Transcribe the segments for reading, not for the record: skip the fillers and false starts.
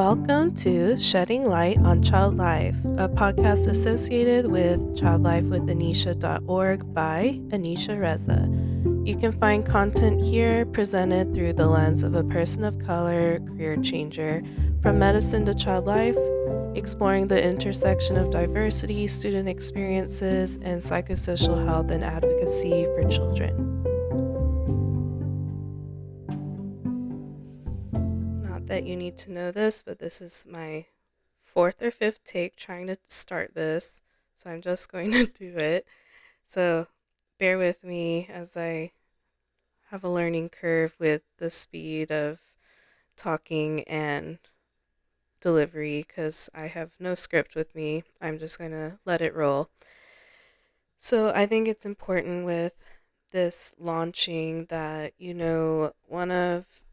Welcome to Shedding Light on Child Life, a podcast associated with childlifewithanisha.org by Anisha Reza. You can find content here presented through the lens of a person of color, career changer, from medicine to child life, exploring the intersection of diversity, student experiences, and psychosocial health and advocacy for children. Not that you need to know this, but this is my fourth or fifth take trying to start this, so I'm just going to do it. So bear with me as I have a learning curve with the speed of talking and delivery because I have no script with me. I'm just going to let it roll. So I think it's important with this launching that, one of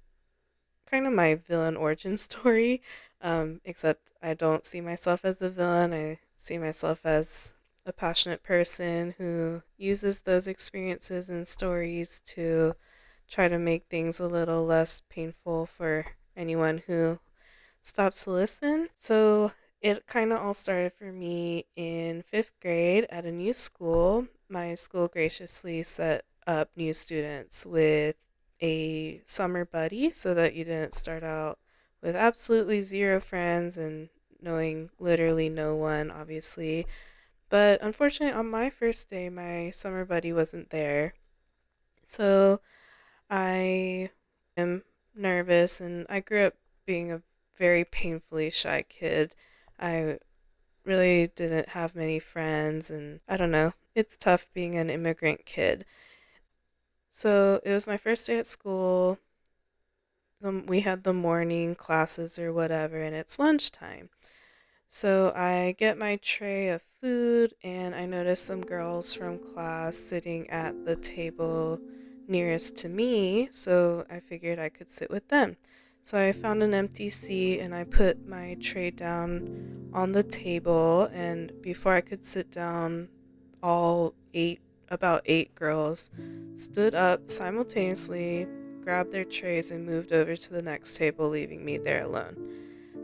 kind of my villain origin story, except I don't see myself as a villain. I see myself as a passionate person who uses those experiences and stories to try to make things a little less painful for anyone who stops to listen. So it kind of all started for me in fifth grade at a new school. My school graciously set up new students with a summer buddy so that you didn't start out with absolutely zero friends and knowing literally no one, obviously. But unfortunately, on my first day, my summer buddy wasn't there. So I am nervous, and I grew up being a very painfully shy kid. I really didn't have many friends, and I don't know, it's tough being an immigrant kid. So it was my first day at school. We had the morning classes or whatever, and it's lunchtime. So I get my tray of food, and I notice some girls from class sitting at the table nearest to me, so I figured I could sit with them. So I found an empty seat and I put my tray down on the table, and before I could sit down, about eight girls, stood up simultaneously, grabbed their trays, and moved over to the next table, leaving me there alone.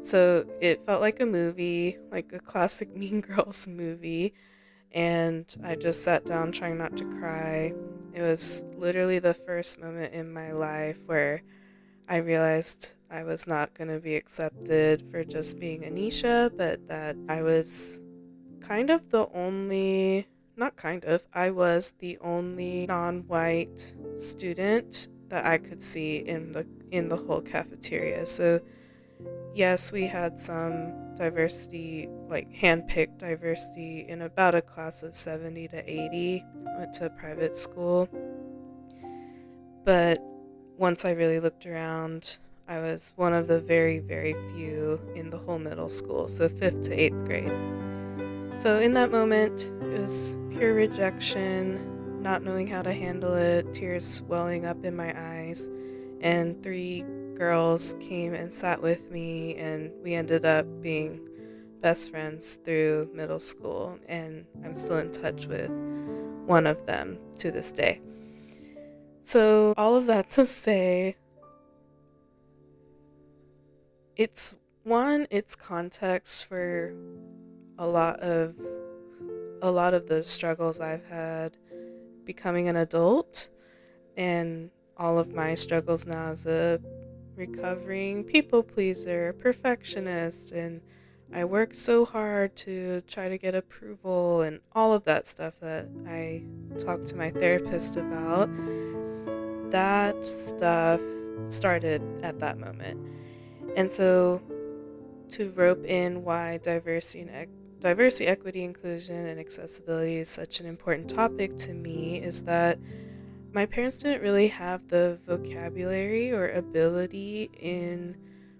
So it felt like a movie, like a classic Mean Girls movie, and I just sat down trying not to cry. It was literally the first moment in my life where I realized I was not going to be accepted for just being Anisha, but that I was kind of the only, not kind of, I was the only non-white student that I could see in the whole cafeteria. So yes, we had some diversity, like hand-picked diversity in about a class of 70 to 80. I went to a private school. But once I really looked around, I was one of the very, very few in the whole middle school, so 5th to 8th grade. So in that moment, it was pure rejection, not knowing how to handle it, tears welling up in my eyes, and three girls came and sat with me, and we ended up being best friends through middle school, and I'm still in touch with one of them to this day. So all of that to say, it's context for a lot of the struggles I've had becoming an adult, and all of my struggles now as a recovering people pleaser, perfectionist, and I work so hard to try to get approval and all of that stuff that I talk to my therapist about. That stuff started at that moment. And so to rope in why diversity, equity, inclusion, and accessibility is such an important topic to me is that my parents didn't really have the vocabulary or ability, in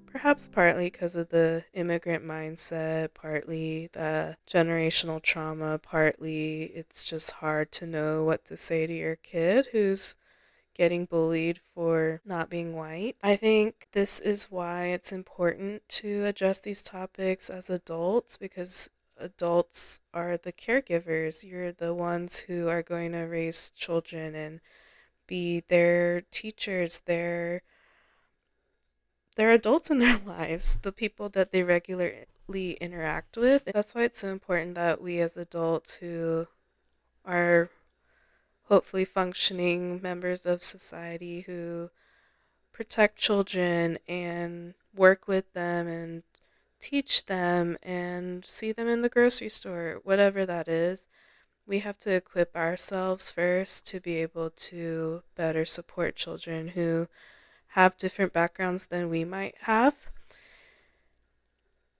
perhaps partly because of the immigrant mindset, partly the generational trauma, partly it's just hard to know what to say to your kid who's getting bullied for not being white. I think this is why it's important to address these topics as adults, because adults are the caregivers. You're the ones who are going to raise children and be their teachers, their they're adults in their lives, the people that they regularly interact with. That's why it's so important that we as adults who are hopefully functioning members of society who protect children and work with them and teach them and see them in the grocery store, whatever that is. We have to equip ourselves first to be able to better support children who have different backgrounds than we might have.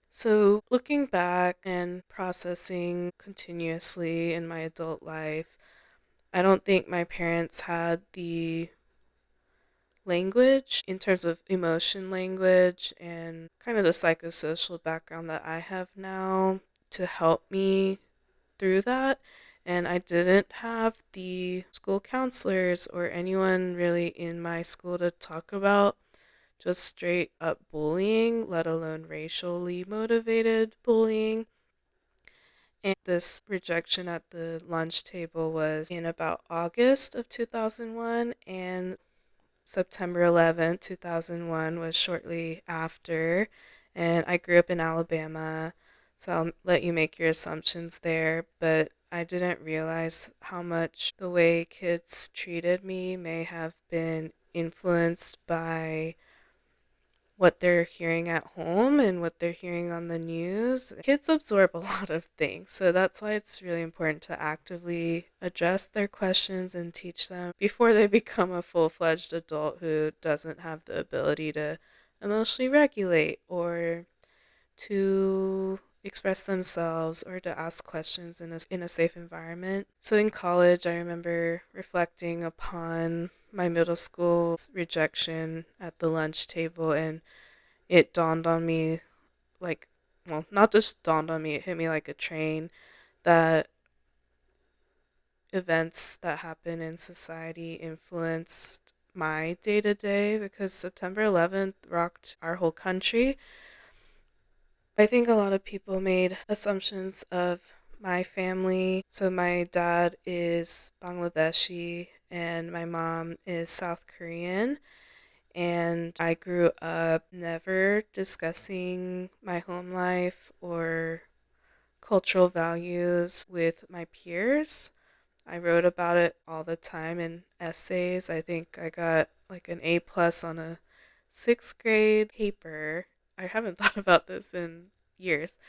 So, looking back and processing continuously in my adult life, I don't think my parents had the language in terms of emotion language and kind of the psychosocial background that I have now to help me through that. And I didn't have the school counselors or anyone really in my school to talk about just straight up bullying, let alone racially motivated bullying. And this rejection at the lunch table was in about August of 2001, and September 11th, 2001 was shortly after. And I grew up in Alabama, so I'll let you make your assumptions there. But I didn't realize how much the way kids treated me may have been influenced by what they're hearing at home and what they're hearing on the news. Kids absorb a lot of things, so that's why it's really important to actively address their questions and teach them before they become a full-fledged adult who doesn't have the ability to emotionally regulate or to express themselves or to ask questions in a safe environment. So in college, I remember reflecting upon my middle school rejection at the lunch table, and it dawned on me like, well, not just dawned on me, it hit me like a train that events that happen in society influenced my day to day because September 11th rocked our whole country. I think a lot of people made assumptions of my family. So my dad is Bangladeshi and my mom is South Korean. And I grew up never discussing my home life or cultural values with my peers. I wrote about it all the time in essays. I think I got like an A plus on a sixth grade paper. I haven't thought about this in years,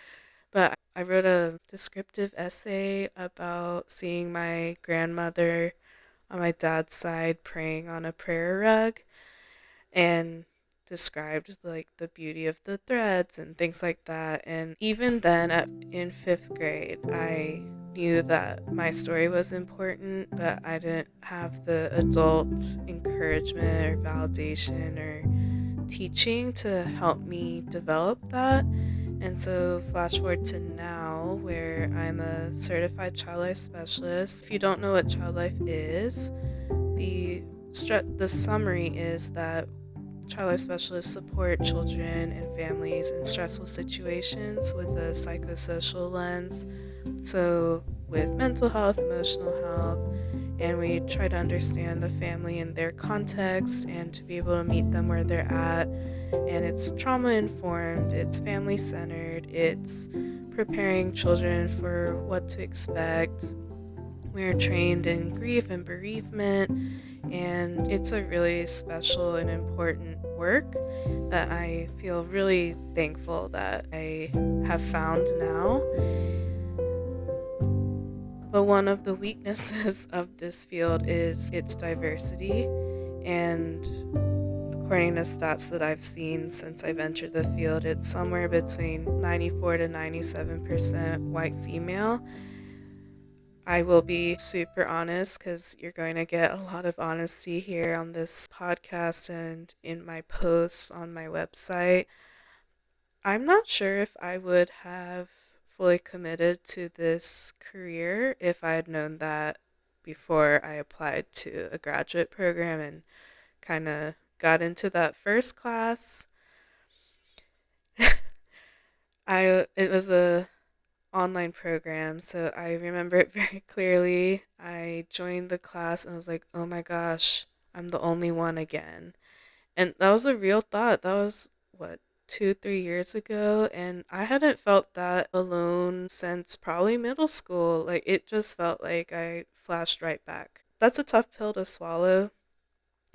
but I wrote a descriptive essay about seeing my grandmother on my dad's side praying on a prayer rug and described like the beauty of the threads and things like that. And even then in 5th grade, I knew that my story was important, but I didn't have the adult encouragement or validation or teaching to help me develop that. And so flash forward to now where I'm a certified child life specialist. If you don't know what child life is, the the summary is that child life specialists support children and families in stressful situations with a psychosocial lens. So, with mental health, emotional health, and we try to understand the family and their context and to be able to meet them where they're at. And it's trauma informed, it's family centered, it's preparing children for what to expect. We're trained in grief and bereavement, and it's a really special and important work that I feel really thankful that I have found now. But one of the weaknesses of this field is its diversity, and according to stats that I've seen since I've entered the field, it's somewhere between 94 to 97% white female. I will be super honest because you're going to get a lot of honesty here on this podcast and in my posts on my website. I'm not sure if I would have fully committed to this career if I had known that before I applied to a graduate program and kind of got into that first class. It was a online program, so I remember it very clearly. I joined the class and I was like, "Oh my gosh, I'm the only one again." And that was a real thought. That was what, 2, 3 years ago, and I hadn't felt that alone since probably middle school. Like, it just felt like I flashed right back. That's a tough pill to swallow.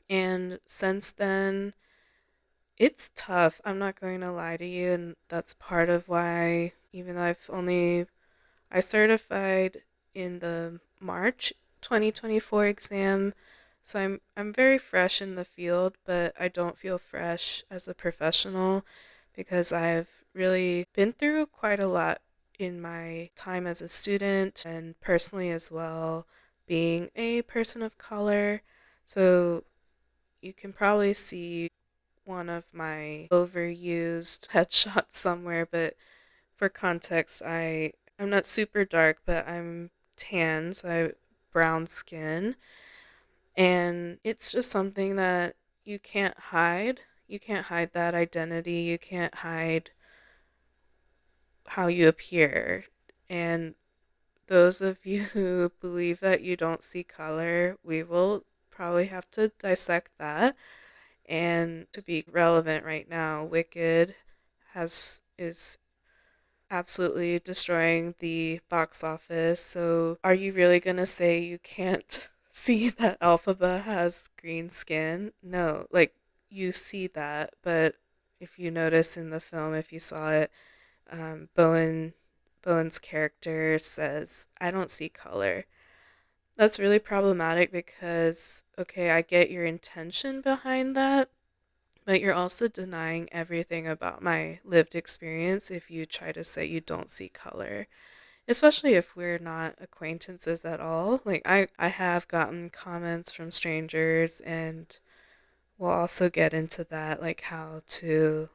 And since then, it's tough. I'm not going to lie to you. And that's part of why, even though I certified in the March 2024 exam. So I'm very fresh in the field, but I don't feel fresh as a professional because I've really been through quite a lot in my time as a student and personally as well, being a person of color. So you can probably see one of my overused headshots somewhere, but for context, I'm not super dark, but I'm tan, so I have brown skin, and it's just something that you can't hide. You can't hide that identity. You can't hide how you appear. And those of you who believe that you don't see color, we will probably have to dissect that. And to be relevant right now, Wicked has is absolutely destroying the box office. So, are you really gonna say you can't see that Alphaba has green skin? No, like you see that, but if you notice in the film, if you saw it, Bowen's character says, "I don't see color." That's really problematic because, okay, I get your intention behind that, but you're also denying everything about my lived experience if you try to say you don't see color, especially if we're not acquaintances at all. Like, I have gotten comments from strangers, and we'll also get into that, like how to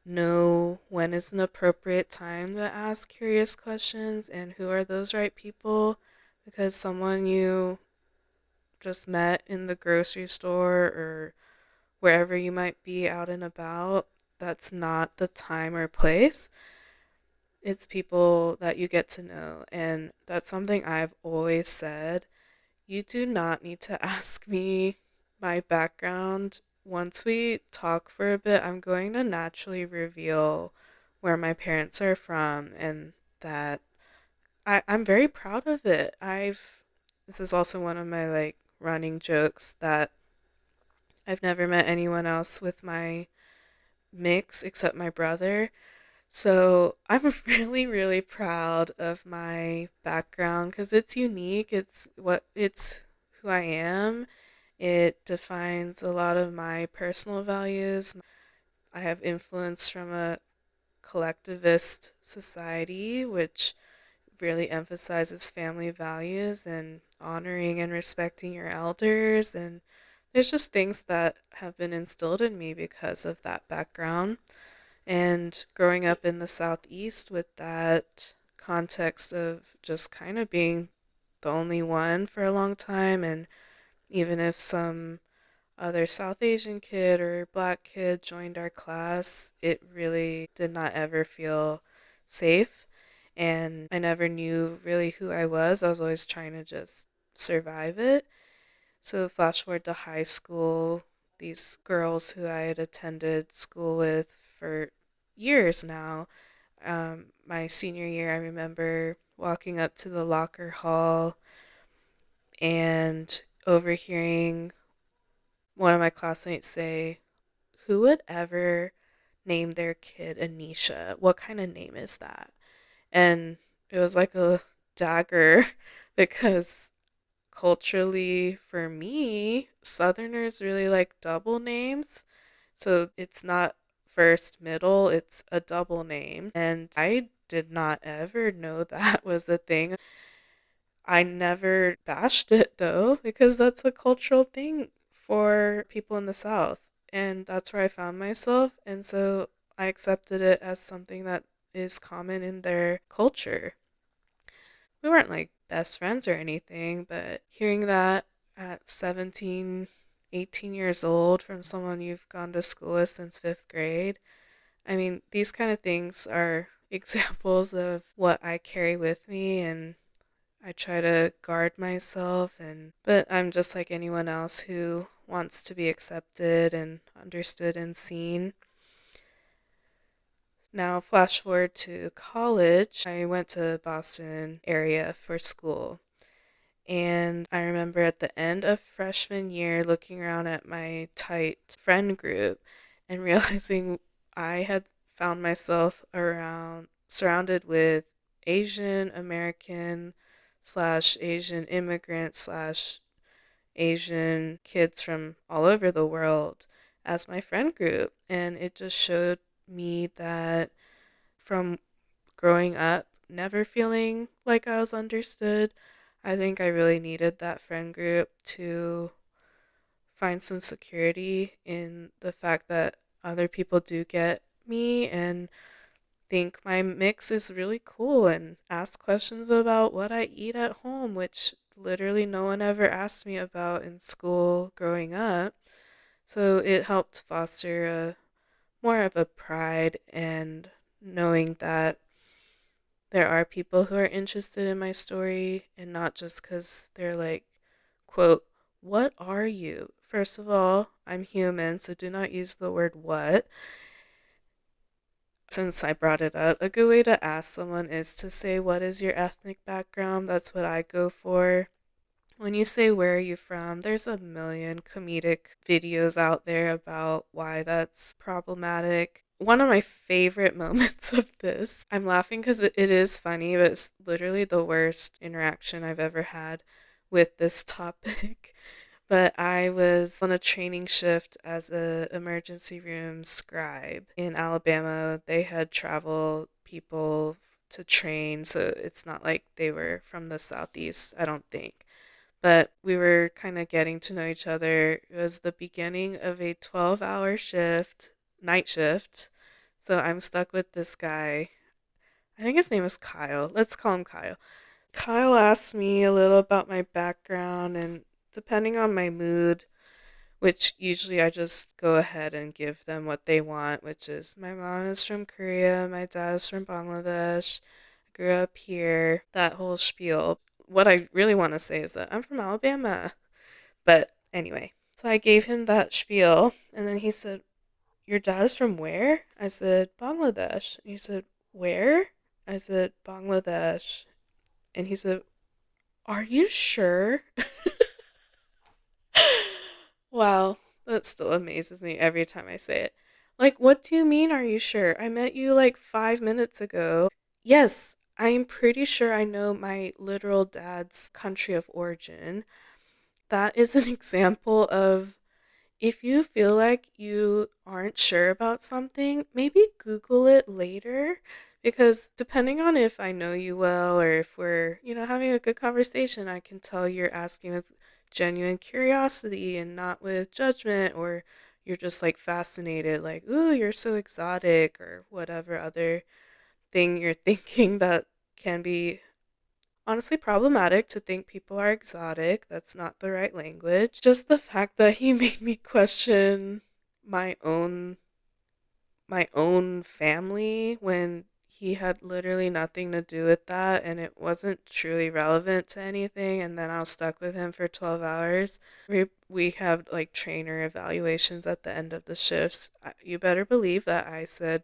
know when is an appropriate time to ask curious questions and who are those right people. Because someone you just met in the grocery store or wherever you might be out and about, that's not the time or place. It's people that you get to know. And that's something I've always said. You do not need to ask me my background. Once we talk for a bit, I'm going to naturally reveal where my parents are from and that I'm very proud of it. This is also one of my like running jokes that I've never met anyone else with my mix except my brother. So I'm really, really proud of my background because it's unique. It's who I am. It defines a lot of my personal values. I have influence from a collectivist society, which really emphasizes family values and honoring and respecting your elders. And there's just things that have been instilled in me because of that background. And growing up in the Southeast with that context of just kind of being the only one for a long time, and even if some other South Asian kid or black kid joined our class, it really did not ever feel safe. And I never knew really who I was. I was always trying to just survive it. So, flash forward to high school, these girls who I had attended school with for years now. My senior year, I remember walking up to the locker hall and overhearing one of my classmates say, "Who would ever name their kid Anisha? What kind of name is that?" And it was like a dagger because culturally, for me, Southerners really like double names. So it's not first, middle, it's a double name. And I did not ever know that was a thing. I never bashed it though, because that's a cultural thing for people in the South. And that's where I found myself. And so I accepted it as something that is common in their culture. We weren't like best friends or anything, but hearing that at 17, 18 years old from someone you've gone to school with since fifth grade, I mean, these kind of things are examples of what I carry with me, and I try to guard myself, but I'm just like anyone else who wants to be accepted and understood and seen. Now, flash forward to college, I went to Boston area for school. And I remember at the end of freshman year looking around at my tight friend group and realizing I had found myself around surrounded with Asian American slash Asian immigrant slash Asian kids from all over the world as my friend group. And it just showed me that from growing up, never feeling like I was understood, I think I really needed that friend group to find some security in the fact that other people do get me and think my mix is really cool and ask questions about what I eat at home, which literally no one ever asked me about in school growing up. So it helped foster a more of a pride and knowing that there are people who are interested in my story and not just because they're like, quote, what are you? First of all, I'm human, so do not use the word what. Since I brought it up, a good way to ask someone is to say, what is your ethnic background? That's what I go for. When you say, where are you from? There's a million comedic videos out there about why that's problematic. One of my favorite moments of this, I'm laughing because it is funny, but it's literally the worst interaction I've ever had with this topic. But I was on a training shift as a emergency room scribe in Alabama. They had travel people to train, so it's not like they were from the southeast, I don't think. But we were kind of getting to know each other. It was the beginning of a 12-hour shift, night shift. So I'm stuck with this guy. I think his name is Kyle. Let's call him Kyle. Kyle asked me a little about my background, and depending on my mood, which usually I just go ahead and give them what they want, which is my mom is from Korea, my dad is from Bangladesh, I grew up here, that whole spiel. What I really want to say is that I'm from Alabama. But anyway, so I gave him that spiel, and then he said, your dad is from where? I said, Bangladesh. And he said, where? I said, Bangladesh. And he said, are you sure? Wow, that still amazes me every time I say it. Like, what do you mean, are you sure? I met you like 5 minutes ago. Yes, I am pretty sure I know my literal dad's country of origin. That is an example of if you feel like you aren't sure about something, maybe Google it later. Because depending on if I know you well or if we're, having a good conversation, I can tell you're asking with genuine curiosity and not with judgment, or you're just like fascinated, like, ooh, you're so exotic, or whatever other thing you're thinking that can be honestly problematic to think people are exotic. That's not the right language. Just the fact that he made me question my own my own family when he had literally nothing to do with that and it wasn't truly relevant to anything, and then I was stuck with him for 12 hours. We have like trainer evaluations at the end of the shifts. You better believe that I said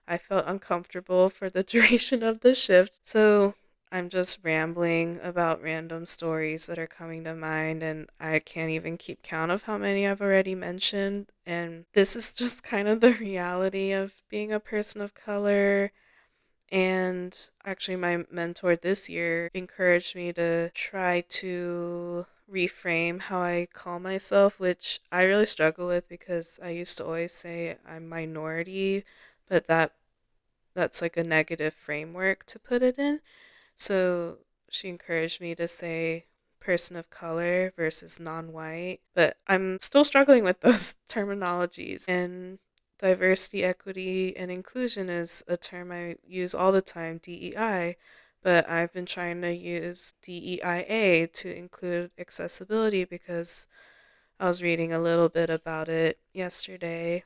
I felt uncomfortable for the duration of the shift. So I'm just rambling about random stories that are coming to mind, and I can't even keep count of how many I've already mentioned. And this is just kind of the reality of being a person of color. And actually, my mentor this year encouraged me to try to reframe how I call myself, which I really struggle with because I used to always say I'm minority, but that's like a negative framework to put it in. So she encouraged me to say person of color versus non white, but I'm still struggling with those terminologies. And diversity, equity, and inclusion is a term I use all the time, DEI, but I've been trying to use DEIA to include accessibility because I was reading a little bit about it yesterday,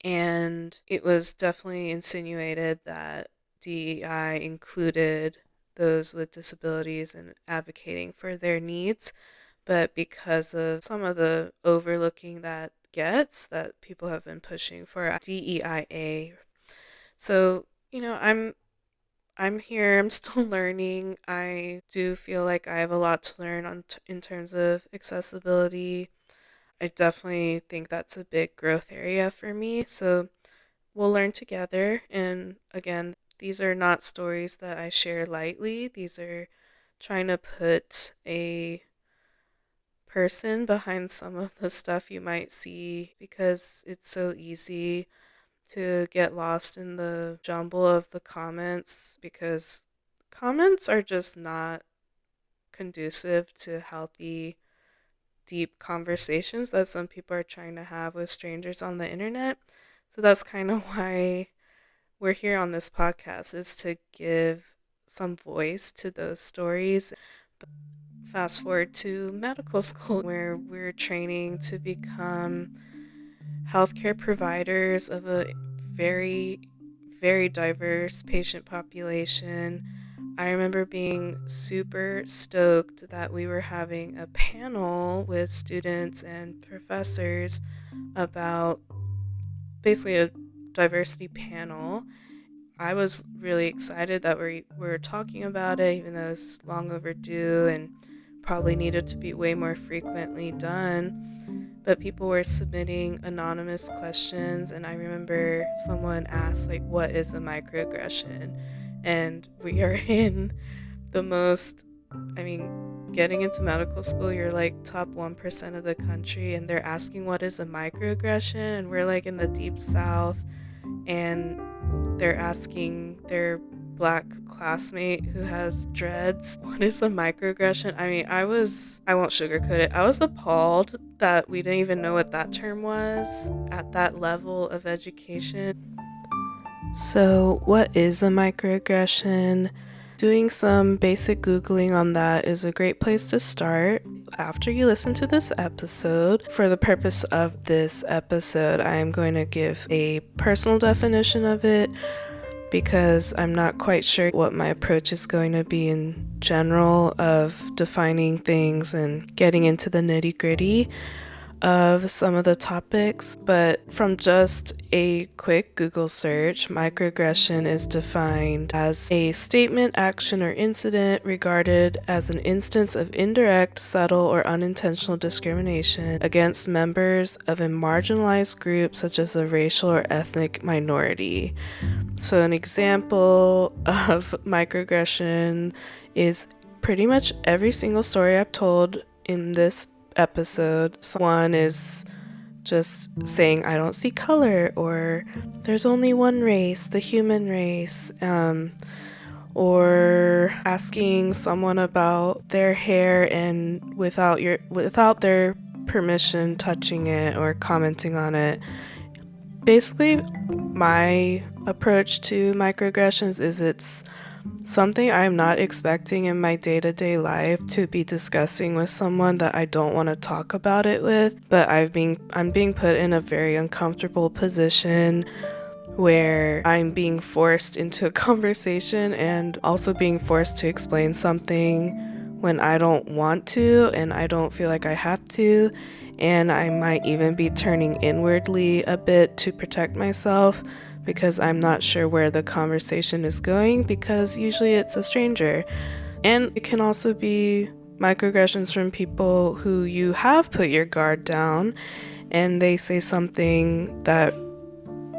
and it was definitely insinuated that DEI included those with disabilities and advocating for their needs. But because of some of the overlooking that gets, that people have been pushing for DEIA So, I'm here. I'm still learning. I do feel like I have a lot to learn in terms of accessibility. I definitely think that's a big growth area for me. So, we'll learn together. And again, these are not stories that I share lightly. These are trying to put a person behind some of the stuff you might see because it's so easy to get lost in the jumble of the comments because comments are just not conducive to healthy, deep conversations that some people are trying to have with strangers on the internet. So that's kind of why we're here on this podcast, is to give some voice to those stories. Fast forward to medical school, where we're training to become healthcare providers of a very, very diverse patient population. I remember being super stoked that we were having a panel with students and professors about basically a diversity panel. I was really excited that we were talking about it, even though it's long overdue and probably needed to be way more frequently done. But people were submitting anonymous questions, and I remember someone asked, like, what is a microaggression? And we are in the most, I mean, getting into medical school, you're like top 1% of the country, and they're asking what is a microaggression, and we're like in the deep south, and they're asking their black classmate who has dreads, what is a microaggression? I mean, I won't sugarcoat it. I was appalled that we didn't even know what that term was at that level of education. So, what is a microaggression? Doing some basic Googling on that is a great place to start. After you listen to this episode, for the purpose of this episode, I am going to give a personal definition of it because I'm not quite sure what my approach is going to be in general of defining things and getting into the nitty-gritty of some of the topics, but from just a quick Google search, microaggression is defined as a statement, action, or incident regarded as an instance of indirect, subtle, or unintentional discrimination against members of a marginalized group, such as a racial or ethnic minority. So, an example of microaggression is pretty much every single story I've told in this episode. One is just saying, I don't see color, or there's only one race, the human race, or asking someone about their hair and without their permission touching it or commenting on it. Basically, my approach to microaggressions is it's something I'm not expecting in my day-to-day life to be discussing with someone that I don't want to talk about it with, but I'm being put in a very uncomfortable position where I'm being forced into a conversation and also being forced to explain something when I don't want to and I don't feel like I have to, and I might even be turning inwardly a bit to protect myself because I'm not sure where the conversation is going because usually it's a stranger. And it can also be microaggressions from people who you have put your guard down and they say something that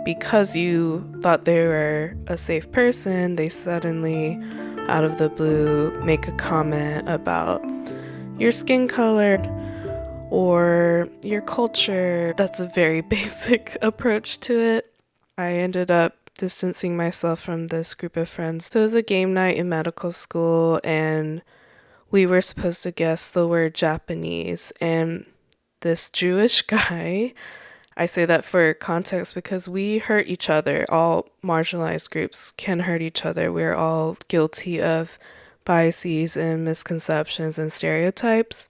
because you thought they were a safe person, they suddenly, out of the blue, make a comment about your skin color or your culture. That's a very basic approach to it. I ended up distancing myself from this group of friends. So it was a game night in medical school, and we were supposed to guess the word Japanese. And this Jewish guy, I say that for context because we hurt each other. All marginalized groups can hurt each other. We're all guilty of biases and misconceptions and stereotypes.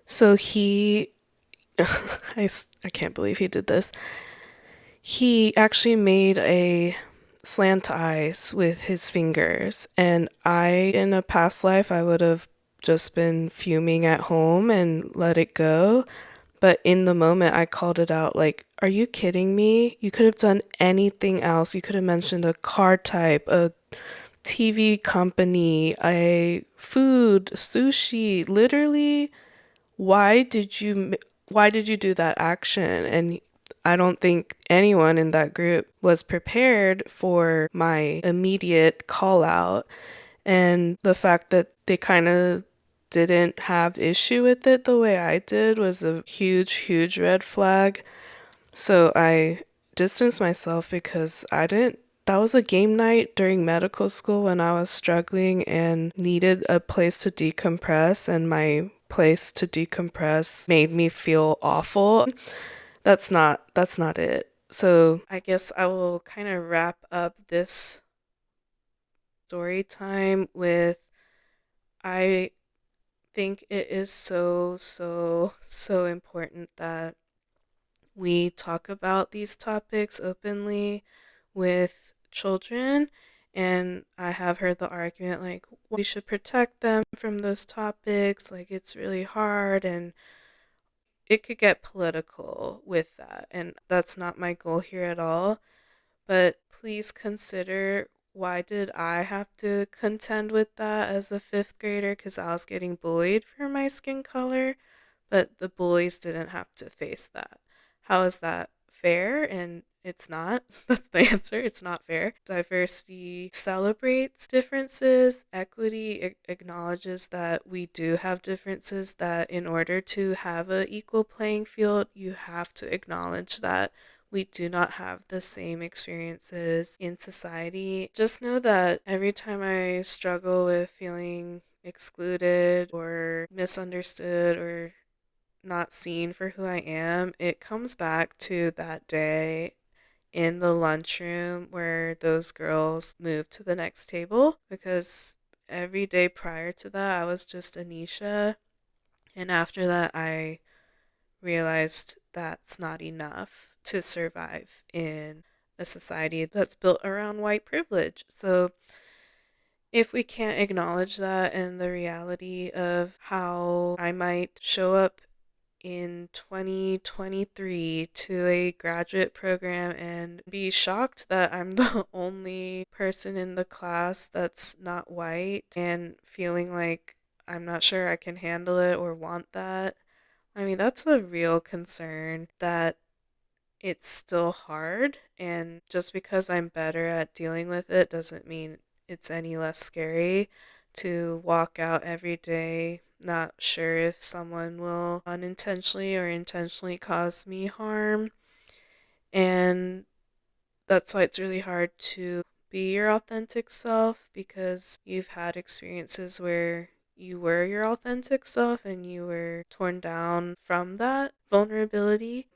So I can't believe he did this. He actually made a slant eyes with his fingers, and in a past life, I would have just been fuming at home and let it go. But in the moment, I called it out like, are you kidding me? You could have done anything else. You could have mentioned a car type, a TV company, a food, sushi. Literally, why did you why did you do that action? And I don't think anyone in that group was prepared for my immediate call out. And the fact that they kind of didn't have issue with it the way I did was a huge, huge red flag. So I distanced myself because I didn't. That was a game night during medical school when I was struggling and needed a place to decompress, and my place to decompress made me feel awful. That's not it. So I guess I will kind of wrap up this story time with I think it is so, so, so important that we talk about these topics openly with children. And I have heard the argument like, well, we should protect them from those topics. Like, it's really hard. And it could get political with that. And that's not my goal here at all. But please consider, why did I have to contend with that as a fifth grader? Because I was getting bullied for my skin color, but the bullies didn't have to face that. How is that fair? And it's not. That's the answer. It's not fair. Diversity celebrates differences. Equity acknowledges that we do have differences, that in order to have an equal playing field, you have to acknowledge that we do not have the same experiences in society. Just know that every time I struggle with feeling excluded or misunderstood or not seen for who I am, it comes back to that day in the lunchroom where those girls moved to the next table, because every day prior to that, I was just Anisha. And after that, I realized that's not enough to survive in a society that's built around white privilege. So if we can't acknowledge that and the reality of how I might show up in 2023 to a graduate program and be shocked that I'm the only person in the class that's not white, and feeling like I'm not sure I can handle it or want that. I mean, that's a real concern, that it's still hard, and just because I'm better at dealing with it doesn't mean it's any less scary to walk out every day not sure if someone will unintentionally or intentionally cause me harm. And that's why it's really hard to be your authentic self, because you've had experiences where you were your authentic self and you were torn down from that vulnerability.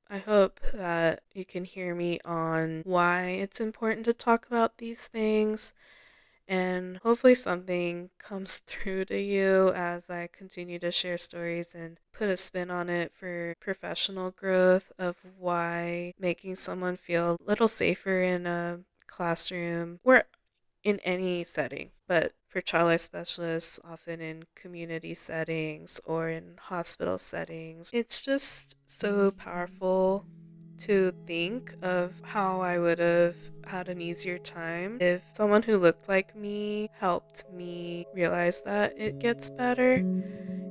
I hope that you can hear me on why it's important to talk about these things, and hopefully something comes through to you as I continue to share stories and put a spin on it for professional growth of why making someone feel a little safer in a classroom or in any setting, but for child life specialists, often in community settings or in hospital settings, it's just so powerful to think of how I would have had an easier time if someone who looked like me helped me realize that it gets better.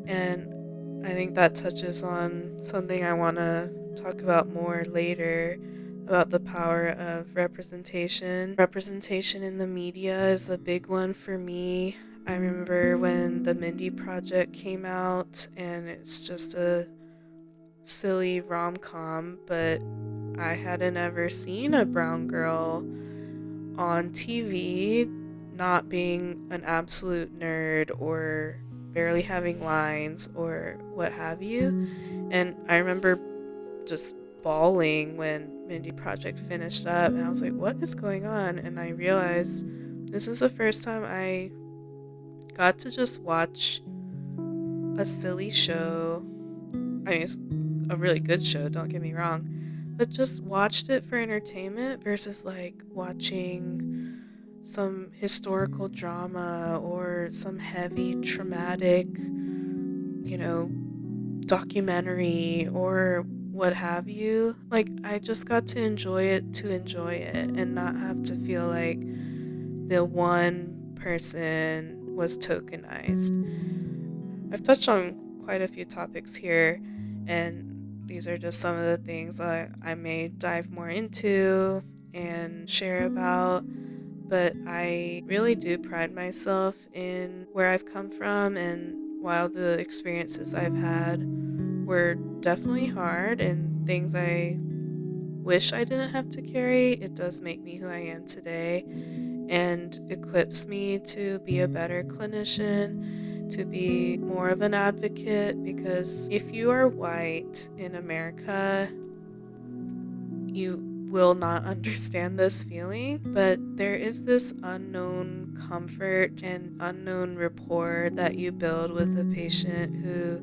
And I think that touches on something I want to talk about more later, about the power of representation. Representation in the media is a big one for me. I remember when the Mindy Project came out, and it's just a silly rom-com, but I hadn't ever seen a brown girl on TV not being an absolute nerd or barely having lines or what have you. And I remember just bawling when Mindy Project finished up, and I was like, what is going on? And I realized this is the first time I got to just watch a silly show. I mean, it's a really good show, don't get me wrong, but just watched it for entertainment versus like watching some historical drama or some heavy traumatic, you know, documentary or what have you. Like, I just got to enjoy it and not have to feel like the one person was tokenized. I've touched on quite a few topics here, and these are just some of the things that I may dive more into and share about. But I really do pride myself in where I've come from, and while the experiences I've had were definitely hard and things I wish I didn't have to carry, it does make me who I am today and equips me to be a better clinician, to be more of an advocate. Because if you are white in America, you will not understand this feeling, but there is this unknown comfort and unknown rapport that you build with the patient who,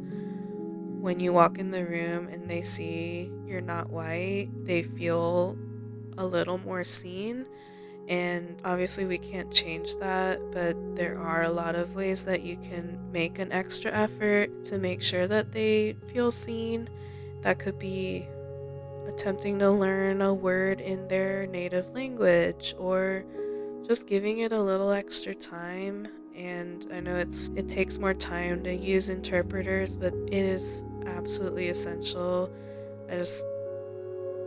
when you walk in the room and they see you're not white, they feel a little more seen. And obviously, we can't change that, but there are a lot of ways that you can make an extra effort to make sure that they feel seen. That could be attempting to learn a word in their native language or just giving it a little extra time. And I know it takes more time to use interpreters, but it is absolutely essential. I just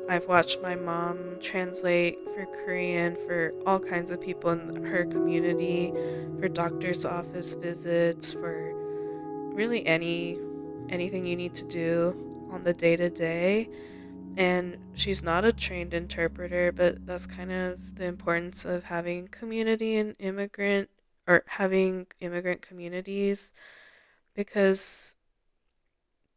I've watched my mom translate for Korean for all kinds of people in her community, for doctor's office visits, for really anything you need to do on the day to day. And she's not a trained interpreter, but that's kind of the importance of having community and immigrant or having immigrant communities, because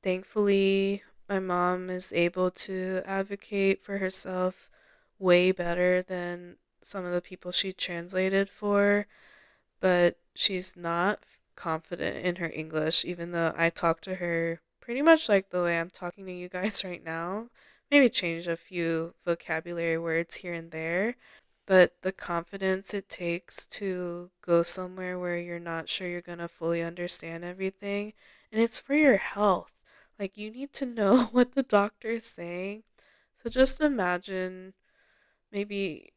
thankfully my mom is able to advocate for herself way better than some of the people she translated for, but she's not confident in her English, even though I talk to her pretty much like the way I'm talking to you guys right now. Maybe change a few vocabulary words here and there, but the confidence it takes to go somewhere where you're not sure you're going to fully understand everything, and it's for your health. Like, you need to know what the doctor is saying. So just imagine, maybe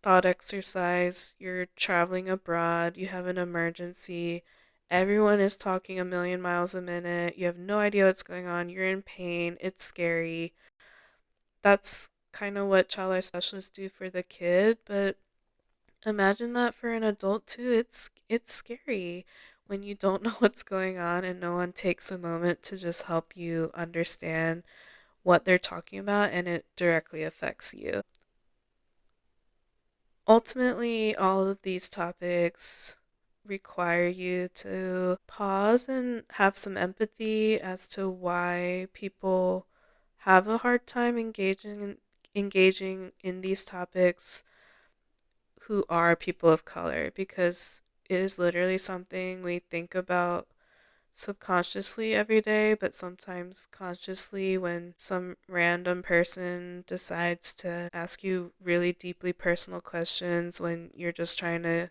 thought exercise, you're traveling abroad, you have an emergency, everyone is talking a million miles a minute, you have no idea what's going on, you're in pain, it's scary. That's kind of what child life specialists do for the kid, but imagine that for an adult too. It's scary when you don't know what's going on and no one takes a moment to just help you understand what they're talking about, and it directly affects you. Ultimately, all of these topics require you to pause and have some empathy as to why people have a hard time engaging in these topics who are people of color, because it is literally something we think about subconsciously every day, but sometimes consciously when some random person decides to ask you really deeply personal questions when you're just trying to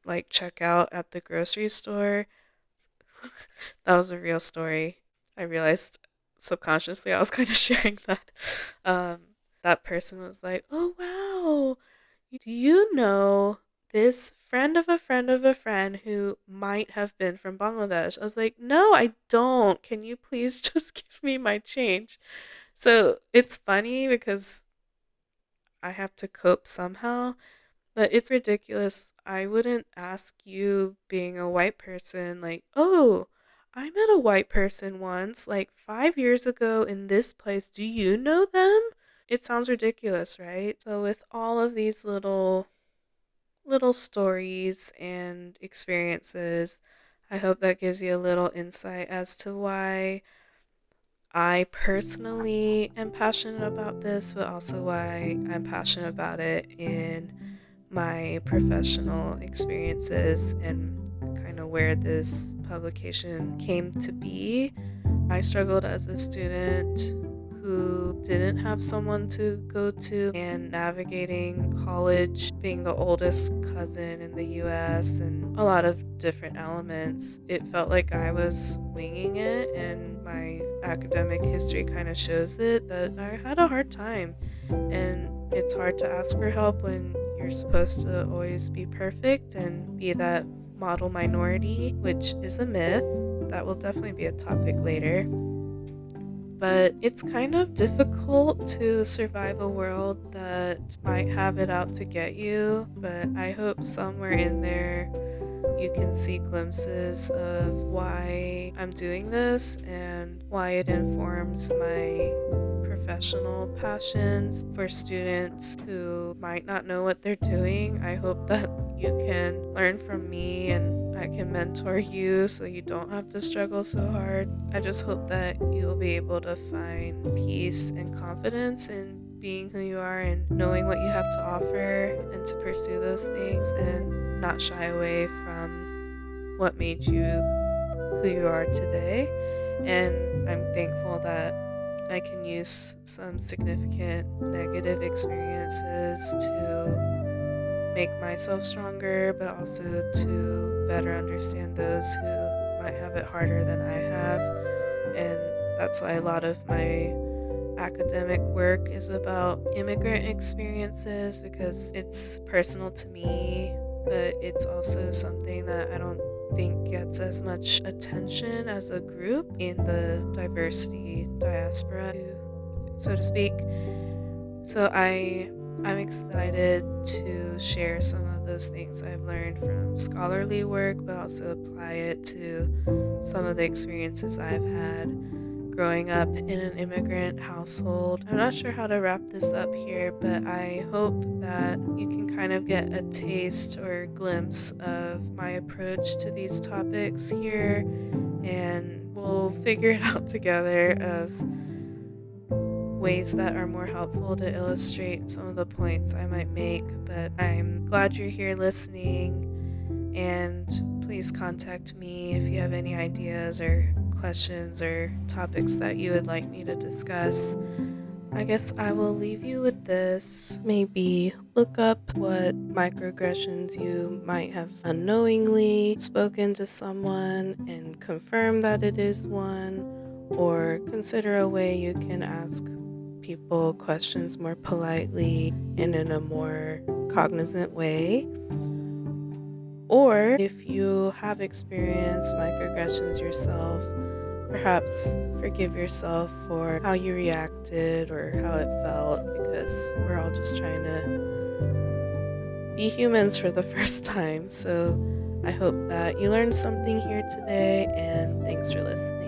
like check out at the grocery store. That was a real story. I realized subconsciously I was kind of sharing that. Um, that person was like, "Oh wow, do you know this friend of a friend of a friend who might have been from Bangladesh?" I was like, "No, I don't. Can you please just give me my change?" So it's funny because I have to cope somehow, but it's ridiculous. I wouldn't ask you, being a white person, like, "Oh, I met a white person once, like 5 years ago in this place. Do you know them?" It sounds ridiculous, right? So with all of these little stories and experiences, I hope that gives you a little insight as to why I personally am passionate about this, but also why I'm passionate about it in my professional experiences and kind of where this publication came to be. I struggled as a student who didn't have someone to go to, and navigating college, being the oldest cousin in the US, and a lot of different elements. It felt like I was winging it, and my academic history kind of shows it that I had a hard time. And it's hard to ask for help when you're supposed to always be perfect and be that model minority, which is a myth. That will definitely be a topic later. But it's kind of difficult to survive a world that might have it out to get you. But I hope somewhere in there you can see glimpses of why I'm doing this and why it informs my professional passions for students who might not know what they're doing. I hope that you can learn from me and I can mentor you so you don't have to struggle so hard. I just hope that you'll be able to find peace and confidence in being who you are and knowing what you have to offer and to pursue those things and not shy away from what made you who you are today. And I'm thankful that I can use some significant negative experiences to make myself stronger, but also to better understand those who might have it harder than I have. And that's why a lot of my academic work is about immigrant experiences because it's personal to me, but it's also something that I don't think gets as much attention as a group in the diversity diaspora, so to speak. So I'm excited to share some of those things I've learned from scholarly work, but also apply it to some of the experiences I've had growing up in an immigrant household. I'm not sure how to wrap this up here, but I hope that you can kind of get a taste or glimpse of my approach to these topics here, and we'll figure it out together of ways that are more helpful to illustrate some of the points I might make. But I'm glad you're here listening, and please contact me if you have any ideas or questions or topics that you would like me to discuss. I guess I will leave you with this. Maybe look up what microaggressions you might have unknowingly spoken to someone and confirm that it is one, or consider a way you can ask people questions more politely and in a more cognizant way. Or if you have experienced microaggressions yourself, perhaps forgive yourself for how you reacted or how it felt, because we're all just trying to be humans for the first time. So I hope that you learned something here today, and thanks for listening.